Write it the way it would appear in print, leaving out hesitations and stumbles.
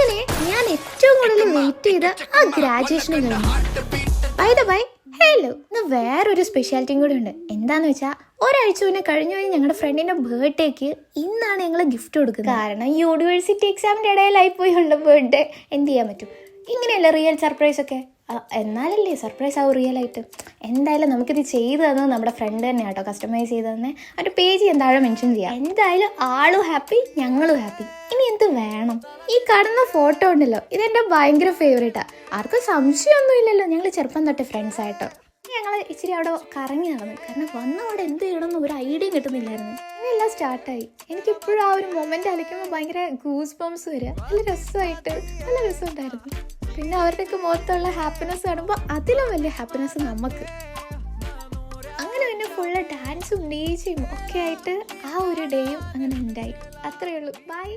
അങ്ങനെ ഞാൻ ഏറ്റവും കൂടുതൽ വെയിറ്റ് ചെയ്ത ആ ഗ്രാജുവേഷന് കഴിഞ്ഞു. ബൈ ദ ബൈ, ഹലോ, ഇന്ന് വേറൊരു സ്പെഷ്യാലിറ്റിയും കൂടെ ഉണ്ട്. എന്താന്ന് വെച്ചാൽ ഒരാഴ്ച മുന്നേ കഴിഞ്ഞു പോയി ഞങ്ങളുടെ ഫ്രണ്ടിന്റെ ബർത്ത്ഡേക്ക് ഇന്നാണ് ഞങ്ങൾ ഗിഫ്റ്റ് കൊടുക്കുന്നത്. കാരണം യൂണിവേഴ്സിറ്റി എക്സാമിന്റെ ഇടയിലായി പോയി ഉള്ള ബർത്ത്ഡേ എന്ത് ചെയ്യാൻ പറ്റും? ഇങ്ങനെയല്ല റിയൽ സർപ്രൈസ് ഒക്കെ. എന്നാലല്ലേ സർപ്രൈസ് ആവും റിയൽ ആയിട്ട്. എന്തായാലും നമുക്കിത് ചെയ്തു തന്നത് നമ്മുടെ ഫ്രണ്ട് തന്നെ കേട്ടോ, കസ്റ്റമൈസ് ചെയ്ത് തന്നെ. അവരുടെ പേജ് എന്താഴെ മെൻഷൻ ചെയ്യാം. എന്തായാലും ആളും ഹാപ്പി, ഞങ്ങളും ഹാപ്പി. ഇനി എന്ത് വേണം? ഈ കാണുന്ന ഫോട്ടോ ഉണ്ടല്ലോ, ഇതെന്റെ ഭയങ്കര ഫേവറേറ്റാ. ആർക്കും സംശയമൊന്നും ഇല്ലല്ലോ, ഞങ്ങൾ ചെറുപ്പം തൊട്ട് ഫ്രണ്ട്സ് ആയിട്ടോ. ഞങ്ങൾ ഇച്ചിരി അവിടെ കറങ്ങി നടന്നു, കാരണം വന്ന അവിടെ എന്ത് ചെയ്യണമെന്ന് ഒരു ഐഡിയ കിട്ടുന്നില്ലായിരുന്നു. ഇതെല്ലാം സ്റ്റാർട്ടായി. എനിക്കിപ്പോഴും ആ ഒരു മൊമെന്റ് അലയ്ക്കുമ്പോൾ ഭയങ്കര ഗൂസ് ബംസ് വരിക. നല്ല രസമായിട്ട്, നല്ല രസമുണ്ടായിരുന്നു. പിന്നെ അവരുടെയൊക്കെ മുഖത്തുള്ള ഹാപ്പിനെസ് കാണുമ്പോൾ അതിലും വലിയ ഹാപ്പിനെസ് നമുക്ക്. അങ്ങനെ പിന്നെ ഫുള്ള് ഡാൻസും ഡീജയും ഒക്കെ ആയിട്ട് ആ ഒരു ഡേയും അങ്ങനെ ഉണ്ടായി. അത്രയേ ഉള്ളൂ. ബൈ.